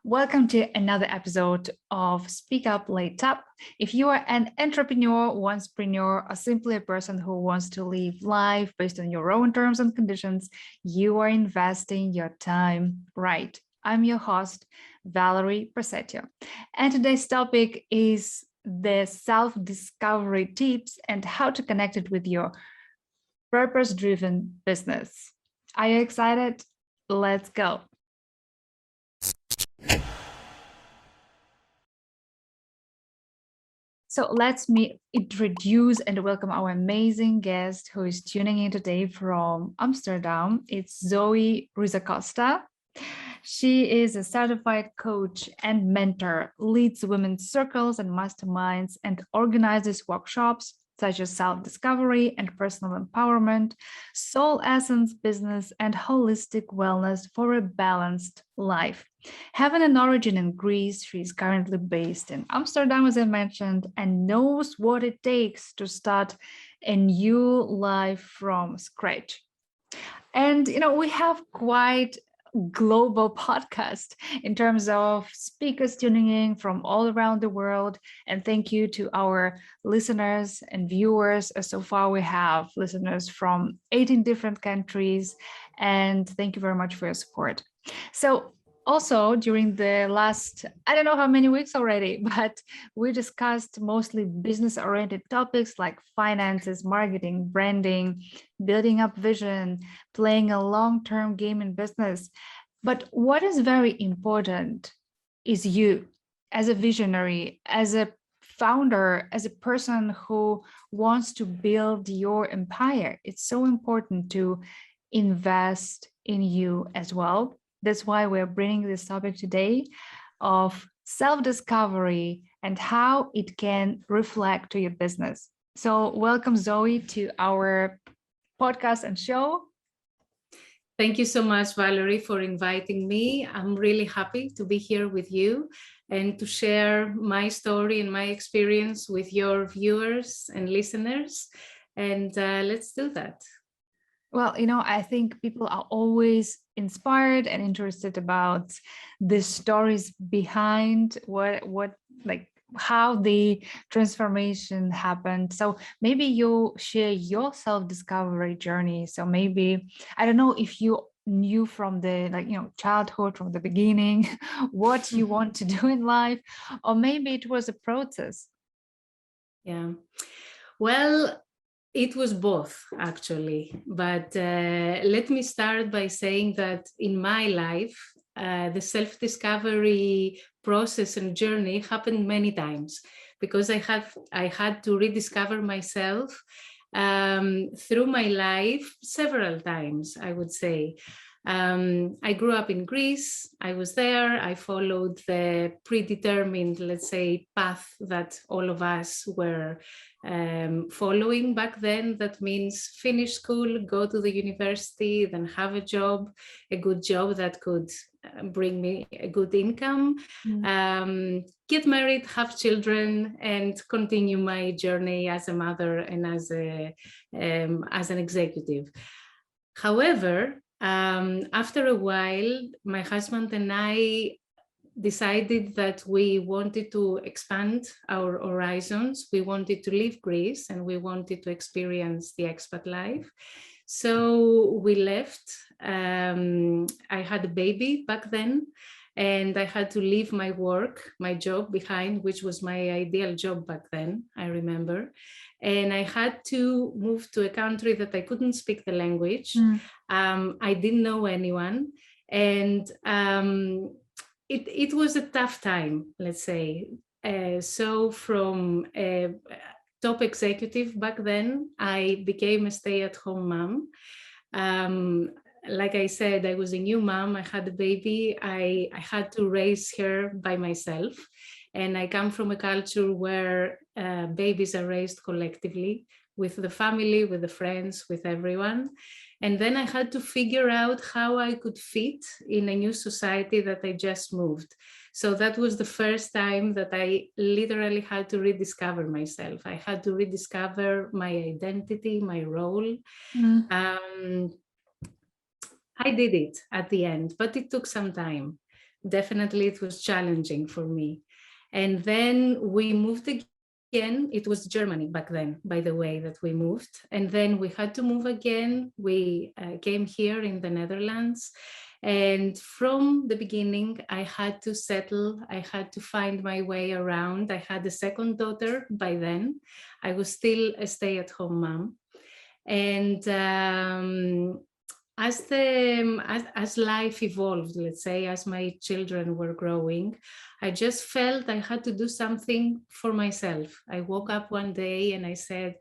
Welcome to another episode of SpeakUp, LightUp. If you are an entrepreneur, oncepreneur, or simply a person who wants to live life based on your own terms and conditions, you are investing your time right. I'm your host, Valerie Persetio, and today's topic is the self-discovery tips and how to connect it with your purpose-driven business. Are you excited? Let's go. So let's introduce and welcome our amazing guest who is tuning in today from Amsterdam. It's Zoe Rizokosta. She is a certified coach and mentor, leads women's circles and masterminds, and organizes workshops such as self-discovery and personal empowerment, soul essence business, and holistic wellness for a balanced life. Having an origin in Greece, she is currently based in Amsterdam, as I mentioned, and knows what it takes to start a new life from scratch. And, we have quite global podcast in terms of speakers tuning in from all around the world. And thank you to our listeners and viewers. So far, we have listeners from 18 different countries. And thank you very much for your support. So also during the last, I don't know how many weeks already, but we discussed mostly business-oriented topics like finances, marketing, branding, building up vision, playing a long-term game in business. But what is very important is you as a visionary, as a founder, as a person who wants to build your empire. It's so important to invest in you as well. That's why we're bringing this topic today of self-discovery and how it can reflect to your business. So welcome, Zoe, to our podcast and show. Thank you so much, Valerie, for inviting me. I'm really happy to be here with you and to share my story and my experience with your viewers and listeners. And let's do that. Well, I think people are always inspired and interested about the stories behind how the transformation happened. So maybe you share your self-discovery journey. So maybe, I don't know if you knew from the childhood, from the beginning, what you want to do in life, or maybe it was a process. Yeah. Well, it was both, actually. But let me start by saying that in my life, the self-discovery process and journey happened many times because I had to rediscover myself through my life several times, I would say. I grew up in Greece. I was there. I followed the predetermined, let's say, path that all of us were following back then. That means finish school, go to the university, then have a job, a good job that could bring me a good income, get married, have children, and continue my journey as a mother and as an executive. However, after a while, my husband and I decided that we wanted to expand our horizons. We wanted to leave Greece and we wanted to experience the expat life. So we left. I had a baby back then and I had to leave my work, my job behind, which was my ideal job back then, I remember. And I had to move to a country that I couldn't speak the language. I didn't know anyone. And it was a tough time, let's say. So from a top executive back then, I became a stay-at-home mom. Like I said, I was a new mom. I had a baby. I had to raise her by myself. And I come from a culture where babies are raised collectively with the family, with the friends, with everyone. And then I had to figure out how I could fit in a new society that I just moved. So that was the first time that I literally had to rediscover myself. I had to rediscover my identity, my role. I did it at the end, but it took some time definitely it was challenging for me. And then we moved again. It was Germany back then, by the way, that we moved. And then we had to move again. We came here in the Netherlands. And from the beginning, I had to settle. I had to find my way around. I had a second daughter by then. I was still a stay-at-home mom. And as life evolved, let's say, as my children were growing, I just felt I had to do something for myself. I woke up one day and I said,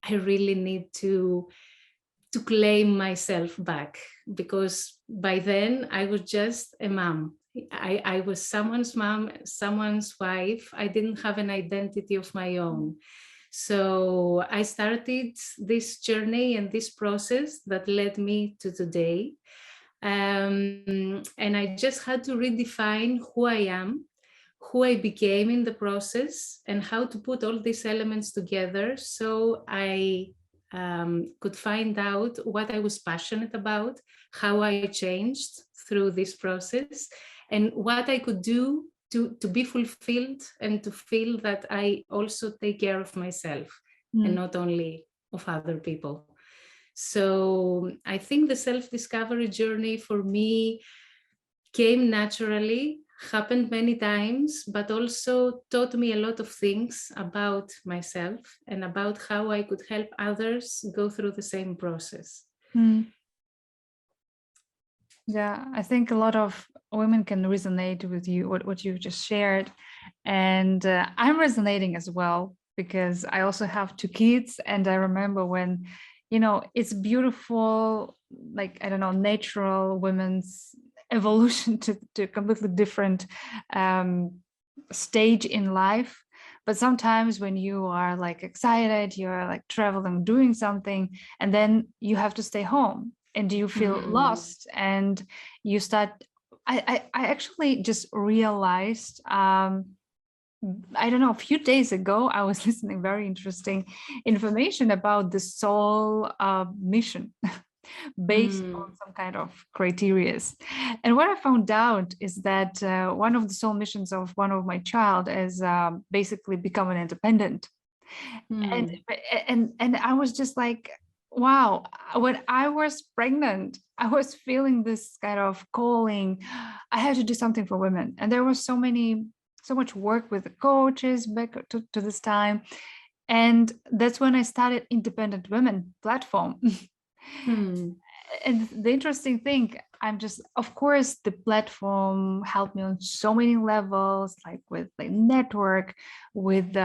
I really need to claim myself back, because by then I was just a mom. I was someone's mom, someone's wife. I didn't have an identity of my own. So I started this journey and this process that led me to today. And I just had to redefine who I am, who I became in the process, and how to put all these elements together so I could find out what I was passionate about, how I changed through this process, and what I could do to be fulfilled and to feel that I also take care of myself and not only of other people. So I think the self-discovery journey for me came naturally, happened many times, but also taught me a lot of things about myself and about how I could help others go through the same process. Yeah, I think a lot of women can resonate with you, what you just shared. And I'm resonating as well, because I also have 2 kids. And I remember when, it's beautiful, like, I don't know, natural women's evolution to a completely different stage in life. But sometimes when you are like excited, you're like traveling, doing something, and then you have to stay home and you feel lost, and you start, I actually just realized, I don't know, a few days ago, I was listening very interesting information about the soul mission based on some kind of criteria. And what I found out is that one of the soul missions of one of my child is basically become an independent. And I was just like, wow, when I was pregnant, I was feeling this kind of calling. I had to do something for women. And there was so much work with the coaches back to this time. And that's when I started Independent Women platform. And the interesting thing, of course, the platform helped me on so many levels, like with the network, with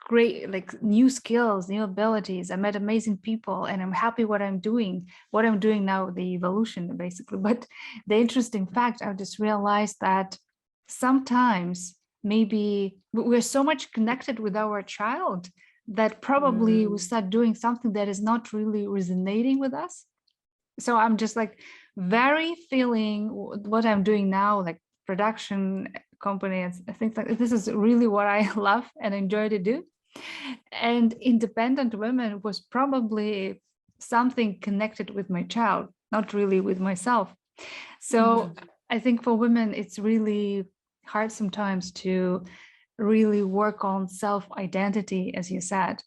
great, like, new skills, new abilities. I met amazing people, and I'm happy what I'm doing now, the evolution basically. But the interesting fact, I just realized that sometimes maybe we're so much connected with our child that probably we start doing something that is not really resonating with us. So I'm just like very feeling what I'm doing now, like production company and things like this is really what I love and enjoy to do. And Independent Women was probably something connected with my child, not really with myself. So I think for women, it's really hard sometimes to really work on self-identity, as you said.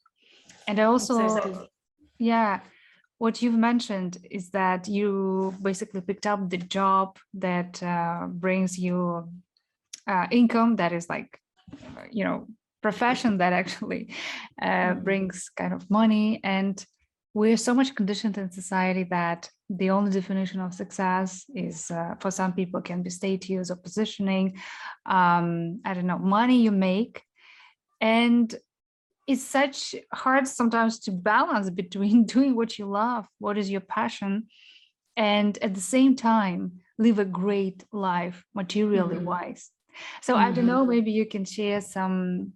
And I also, yeah, what you've mentioned is that you basically picked up the job that brings you income, that is like, profession that actually brings kind of money. And we're so much conditioned in society that the only definition of success is, for some people, can be status or positioning, I don't know, money you make. And it's such hard sometimes to balance between doing what you love, what is your passion, and at the same time live a great life materially wise. So I don't know, maybe you can share some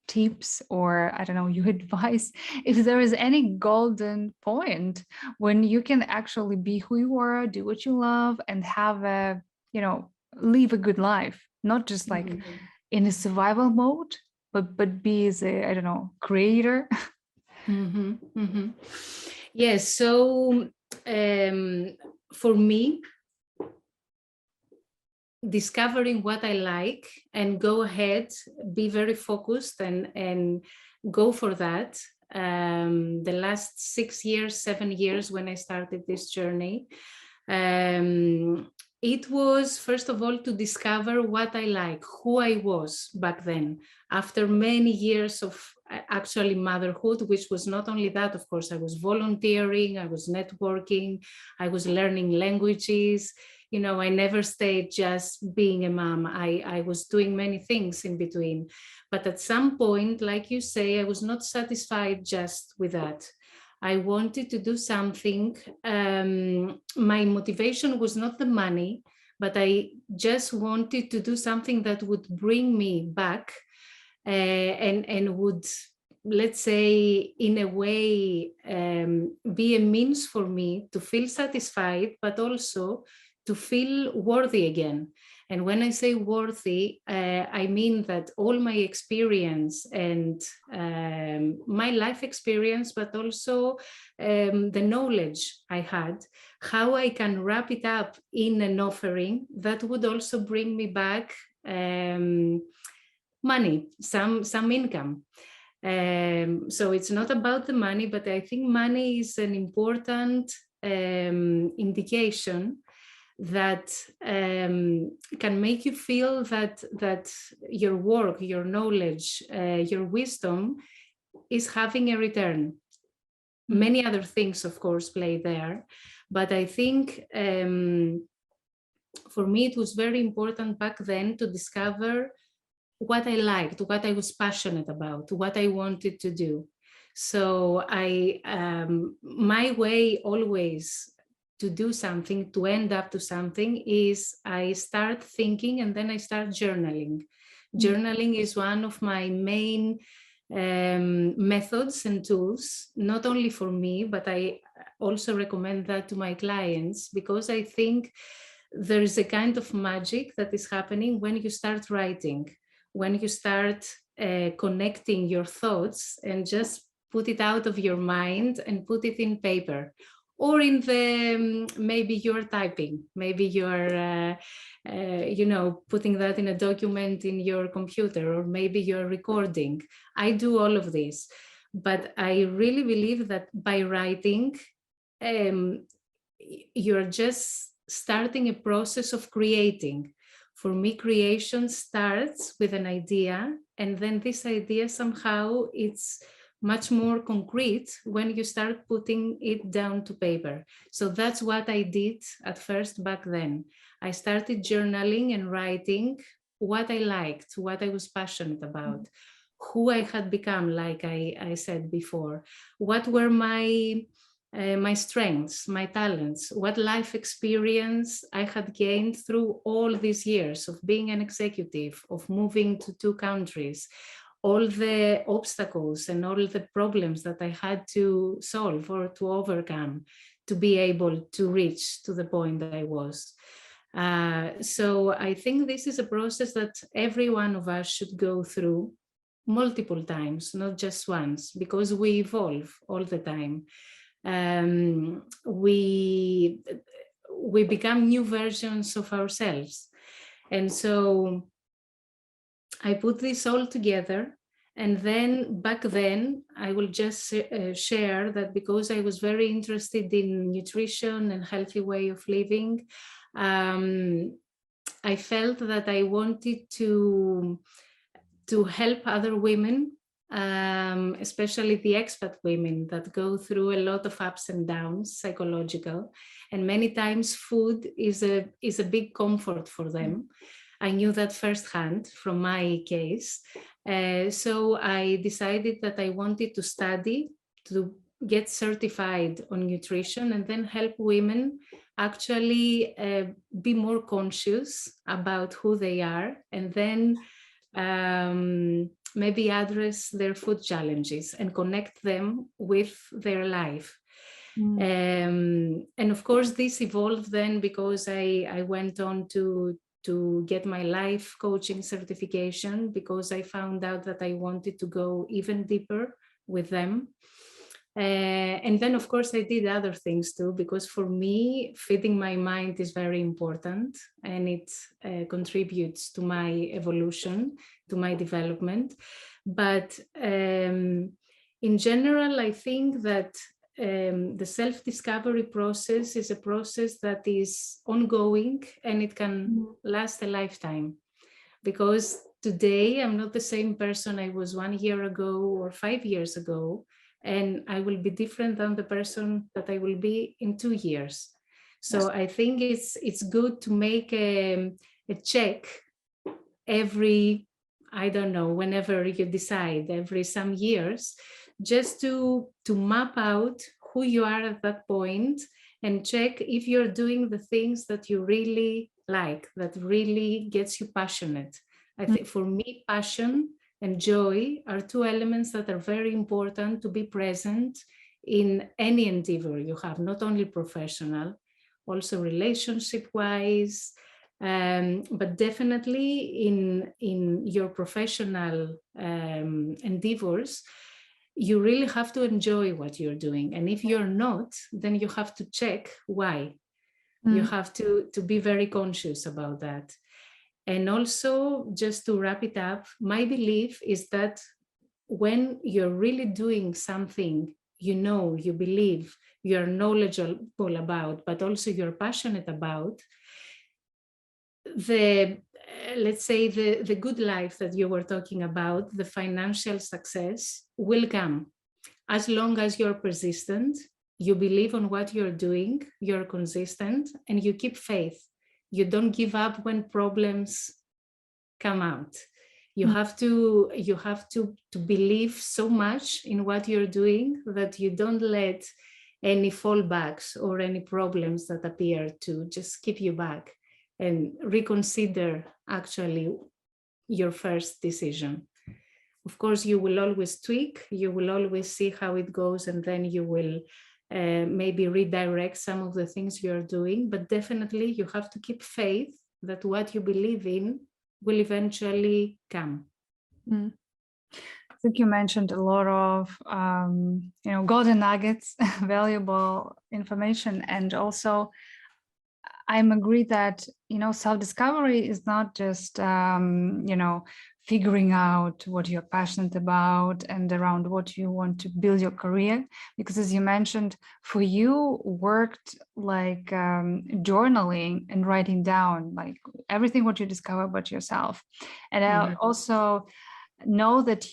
tips, or I don't know, your advice, if there is any golden point when you can actually be who you are, do what you love, and have a, live a good life, not just like in a survival mode, but be as a, I don't know, creator. Yes. So for me, discovering what I like and go ahead, be very focused and go for that. The last 6 years, 7 years when I started this journey, it was first of all to discover what I like, who I was back then, after many years of actually motherhood, which was not only that, of course, I was volunteering, I was networking, I was learning languages. You know, I never stayed just being a mom. I was doing many things in between. But at some point, like you say, I was not satisfied just with that. I wanted to do something. My motivation was not the money, but I just wanted to do something that would bring me back and would, let's say, in a way, be a means for me to feel satisfied, but also to feel worthy again. And when I say worthy, I mean that all my experience and my life experience, but also the knowledge I had, how I can wrap it up in an offering that would also bring me back money, some income. So it's not about the money, but I think money is an important indication that can make you feel that your work, your knowledge, your wisdom is having a return. Many other things, of course, play there, but I think for me it was very important back then to discover what I liked, what I was passionate about, what I wanted to do. So my way always to do something, to end up to something, is I start thinking and then I start journaling. Journaling is one of my main methods and tools, not only for me, but I also recommend that to my clients, because I think there is a kind of magic that is happening when you start writing, when you start connecting your thoughts and just put it out of your mind and put it in paper, or in the, maybe you're typing, maybe you're, putting that in a document in your computer, or maybe you're recording. I do all of this, but I really believe that by writing, you're just starting a process of creating. For me, creation starts with an idea, and then this idea somehow it's much more concrete when you start putting it down to paper. So that's what I did at first back then. I started journaling and writing what I liked, what I was passionate about, who I had become, like I said before, what were my strengths, my talents, what life experience I had gained through all these years of being an executive, of moving to 2 countries, all the obstacles and all the problems that I had to solve or to overcome to be able to reach to the point that I was. So I think this is a process that every one of us should go through multiple times, not just once, because we evolve all the time. We become new versions of ourselves. And so I put this all together. And then back then, I will just share that because I was very interested in nutrition and healthy way of living, I felt that I wanted to help other women, especially the expat women that go through a lot of ups and downs, psychological, and many times food is a big comfort for them. I knew that firsthand from my case. So I decided that I wanted to study, to get certified on nutrition, and then help women actually be more conscious about who they are, and then maybe address their food challenges and connect them with their life. And of course, this evolved then because I went on to get my life coaching certification, because I found out that I wanted to go even deeper with them. And then, of course, I did other things too, because for me, feeding my mind is very important, and it contributes to my evolution, to my development. But in general, I think that the self-discovery process is a process that is ongoing, and it can last a lifetime. Because today I'm not the same person I was 1 year ago or 5 years ago, and I will be different than the person that I will be in 2 years. So I think it's good to make a check every, I don't know, whenever you decide, every some years, just to map out who you are at that point, and check if you're doing the things that you really like, that really gets you passionate. I think for me, passion and joy are two elements that are very important to be present in any endeavor you have, not only professional, also relationship-wise, but definitely in your professional endeavors, you really have to enjoy what you're doing. And if you're not, then you have to check why. You have to be very conscious about that. And also, just to wrap it up, my belief is that when you're really doing something you believe, you're knowledgeable about, but also you're passionate about, let's say the good life that you were talking about, the financial success will come. As long as you're persistent, you believe on what you're doing, you're consistent, and you keep faith. You don't give up when problems come out. You have to believe so much in what you're doing that you don't let any fallbacks or any problems that appear to just keep you back, and reconsider actually your first decision. Of course, you will always tweak, you will always see how it goes, and then you will maybe redirect some of the things you're doing, but definitely you have to keep faith that what you believe in will eventually come. I think you mentioned a lot of golden nuggets, valuable information, and also I'm agree that self-discovery is not just figuring out what you're passionate about and around what you want to build your career, because as you mentioned, for you worked like journaling and writing down like everything what you discover about yourself. And I also know that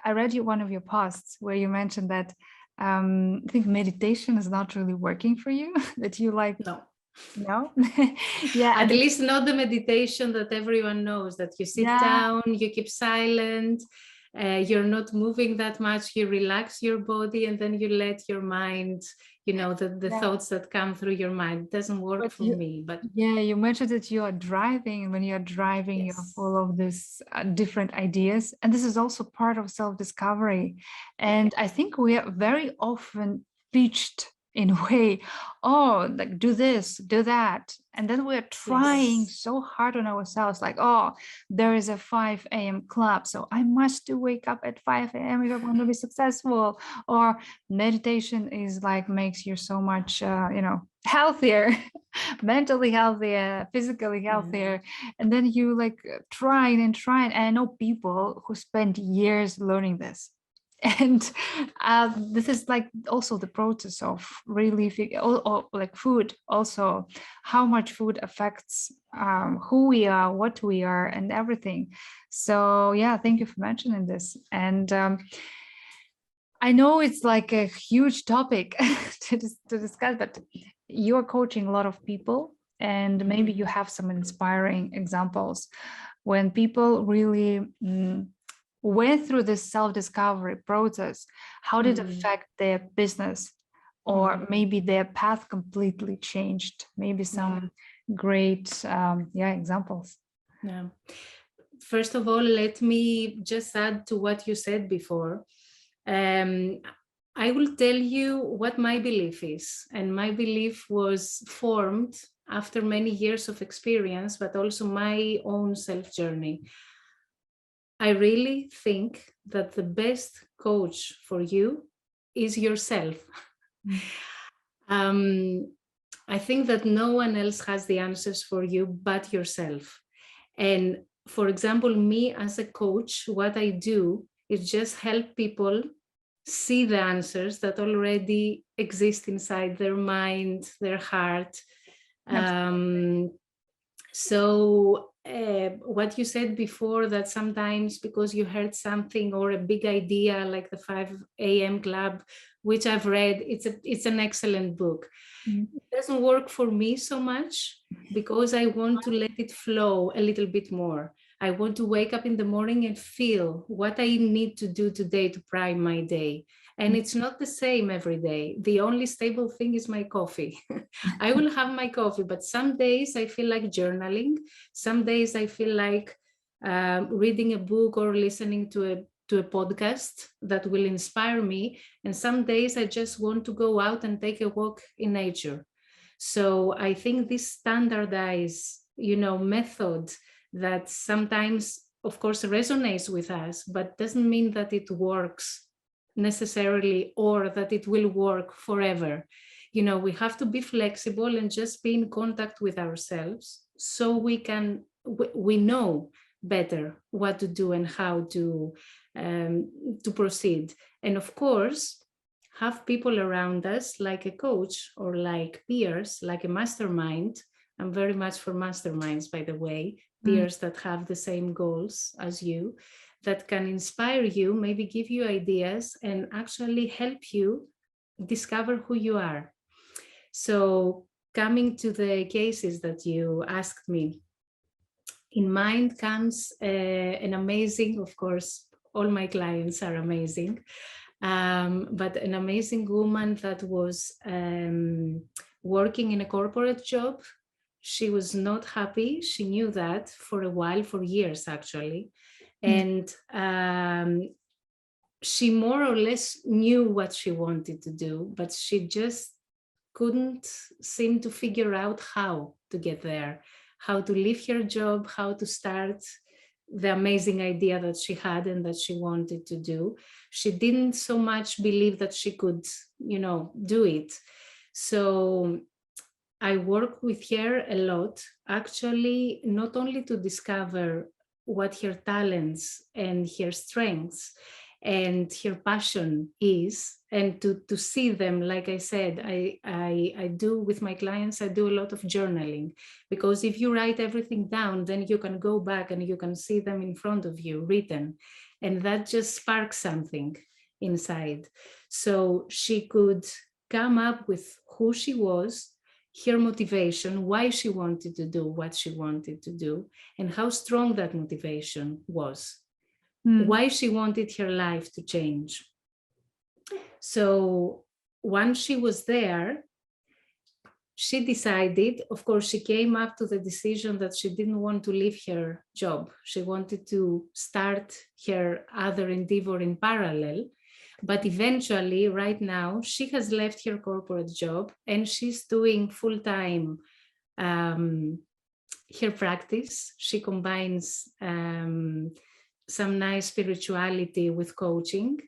I read one of your posts where you mentioned that I think meditation is not really working for you, that you like no yeah, at least not the meditation that everyone knows, that you sit down, you keep silent, you're not moving that much, you relax your body, and then you let your mind, the thoughts that come through your mind. It doesn't work for me. But you mentioned that you are driving, and when you're driving, you're full of this different ideas, and this is also part of self-discovery. And I think we are very often pitched in a way, like do this, do that, and then we're trying so hard on ourselves, like, there is a 5 a.m. club, so I must wake up at 5 a.m. if I want to be successful. Or meditation is like makes you so much healthier, mentally healthier, physically healthier, and then you like trying. And I know people who spend years learning this. And this is like also the process of really or like food, also how much food affects who we are, what we are, and everything. So thank you for mentioning this. And I know it's like a huge topic to discuss, but you're coaching a lot of people, and maybe you have some inspiring examples when people really went through this self-discovery process. How did it affect their business, or maybe their path completely changed? Maybe some great examples. First of all, let me just add to what you said before. I will tell you what my belief is, and my belief was formed after many years of experience, but also my own self-journey. I really think that the best coach for you is yourself. Mm. I think that no one else has the answers for you but yourself. And for example, me as a coach, what I do is just help people see the answers that already exist inside their mind, their heart. So what you said before, that sometimes because you heard something or a big idea like the 5 a.m. Club, which I've read, it's an excellent book. Mm. It doesn't work for me so much because I want to let it flow a little bit more. I want to wake up in the morning and feel what I need to do today to prime my day. And it's not the same every day. The only stable thing is my coffee. I will have my coffee, but some days I feel like journaling. Some days I feel like reading a book or listening to a podcast that will inspire me. And some days I just want to go out and take a walk in nature. So I think this standardized, method that sometimes, of course, resonates with us, but doesn't mean that it works necessarily or that it will work forever. We have to be flexible and just be in contact with ourselves so we know better what to do and how to proceed. And of course, have people around us like a coach or like peers, like a mastermind. I'm very much for masterminds, by the way, peers that have the same goals as you, that can inspire you, maybe give you ideas and actually help you discover who you are. So coming to the cases that you asked me, in mind comes an amazing, of course, all my clients are amazing, but an amazing woman that was working in a corporate job. She was not happy. She knew that for a while, for years actually. And she more or less knew what she wanted to do, but she just couldn't seem to figure out how to get there, how to leave her job, how to start the amazing idea that she had and that she wanted to do. She didn't so much believe that she could, do it. So I work with her a lot, actually, not only to discover what her talents and her strengths and her passion is, and to see them. Like I said, I do with my clients, I do a lot of journaling, because if you write everything down, then you can go back and you can see them in front of you written, and that just sparks something inside. So she could come up with who she was, her motivation, why she wanted to do what she wanted to do, and how strong that motivation was, why she wanted her life to change. So once she was there, she decided, of course, she came up to the decision that she didn't want to leave her job. She wanted to start her other endeavor in parallel. But eventually, right now, she has left her corporate job and she's doing full-time her practice. She combines some nice spirituality with coaching.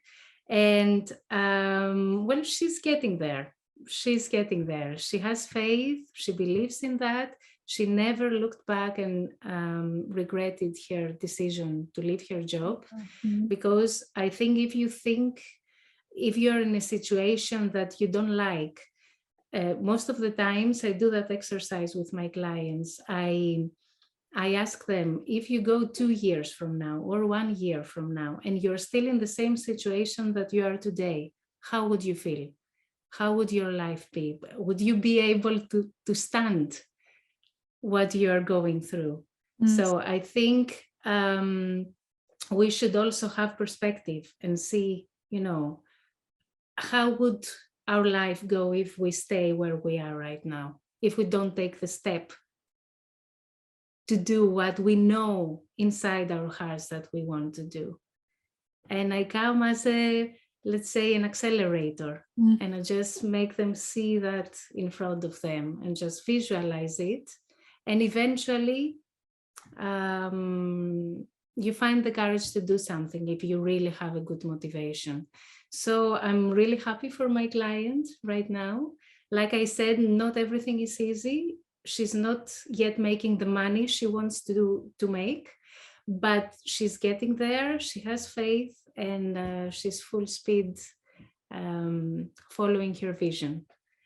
And well, she's getting there. She's getting there. She has faith. She believes in that. She never looked back and regretted her decision to leave her job. Because I think if you're in a situation that you don't like, most of the times I do that exercise with my clients. I ask them, if you go 2 years from now or 1 year from now and you're still in the same situation that you are today, how would you feel? How would your life be? Would you be able to stand what you're going through? So I think we should also have perspective and see, how would our life go if we stay where we are right now, if we don't take the step to do what we know inside our hearts that we want to do. And I come as let's say, an accelerator, and I just make them see that in front of them and just visualize it. And eventually, you find the courage to do something if you really have a good motivation. So I'm really happy for my client right now. Like I said, not everything is easy. She's not yet making the money she wants to make, but she's getting there. She has faith, and she's full speed following her vision.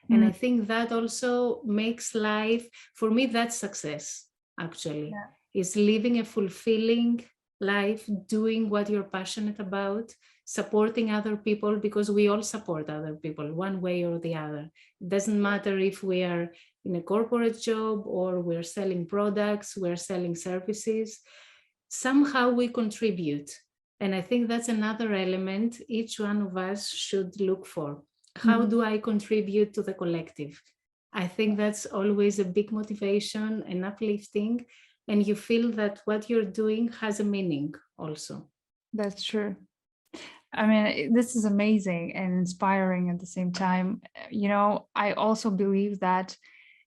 And I think that also makes life, for me, that's success, actually, is living a fulfilling life, doing what you're passionate about, supporting other people, because we all support other people one way or the other. It doesn't matter if we are in a corporate job or we're selling products, we're selling services. Somehow we contribute. And I think that's another element each one of us should look for. How do I contribute to the collective? I think that's always a big motivation and uplifting. And you feel that what you're doing has a meaning also. That's true. I mean, this is amazing and inspiring at the same time. You know, I also believe that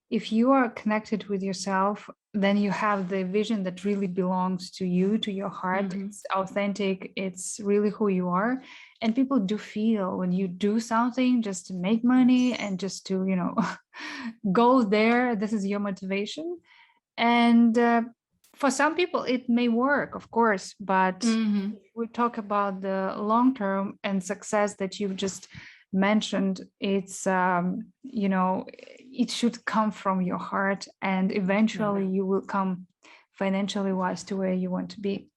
if you are connected with yourself, then you have the vision that really belongs to you, to your heart. It's authentic. It's really who you are. And people do feel when you do something just to make money and just to, you know, go there, this is your motivation. And for some people, it may work, of course, but we talk about the long term and success that you just mentioned. It's you know, it should come from your heart, and eventually you will come financially wise to where you want to be.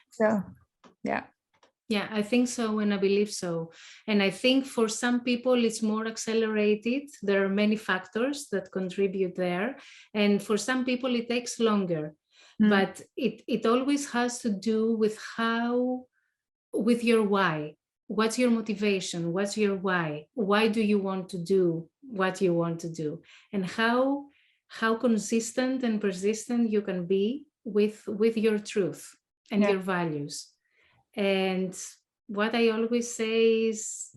So yeah, I think so, and I believe so. And I think for some people it's more accelerated. There are many factors that contribute there, and for some people it takes longer. But it always has to do with with your why. What's your motivation? What's your why? Why do you want to do what you want to do? And how consistent and persistent you can be with your truth and your values. And what I always say is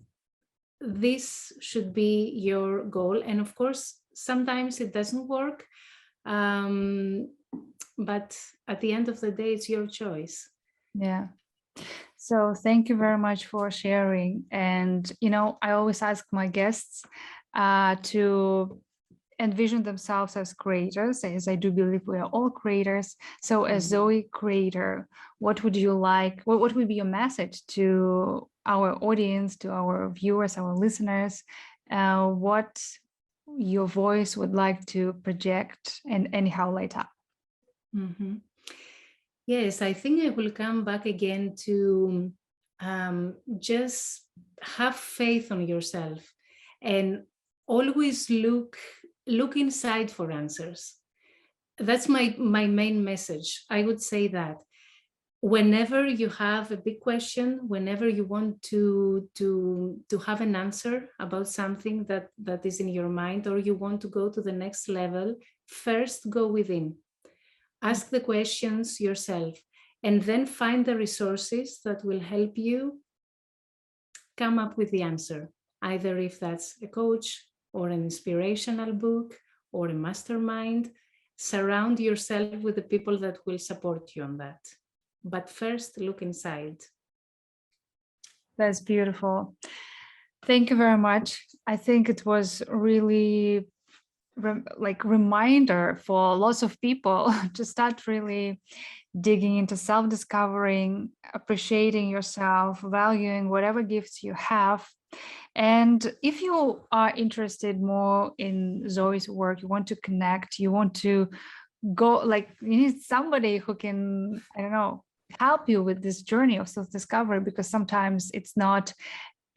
this should be your goal. And of course, sometimes it doesn't work. But at the end of the day, it's your choice. Yeah. So thank you very much for sharing. And, you know, I always ask my guests to envision themselves as creators, as I do believe we are all creators. So as Zoe creator, what would you like, what would be your message to our audience, to our viewers, our listeners, what your voice would like to project and anyhow light up? Yes, I think I will come back again to just have faith on yourself and always look inside for answers. That's my main message. I would say that whenever you have a big question, whenever you want to have an answer about something that is in your mind, or you want to go to the next level, first go within. Ask the questions yourself, and then find the resources that will help you come up with the answer, either if that's a coach or an inspirational book or a mastermind. Surround yourself with the people that will support you on that. But first, look inside. That's beautiful. Thank you very much. I think it was really reminder for lots of people to start really digging into self-discovering, appreciating yourself, valuing whatever gifts you have. And if you are interested more in Zoe's work, you want to connect, you want to go, like, you need somebody who can, I don't know, help you with this journey of self-discovery, because sometimes it's not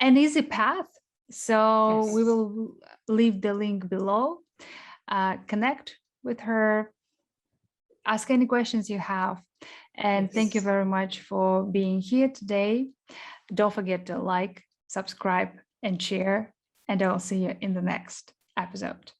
an easy path. So we will leave the link below. Connect with her, ask any questions you have. And thank you very much for being here today. Don't forget to like, subscribe, and share. And I'll see you in the next episode.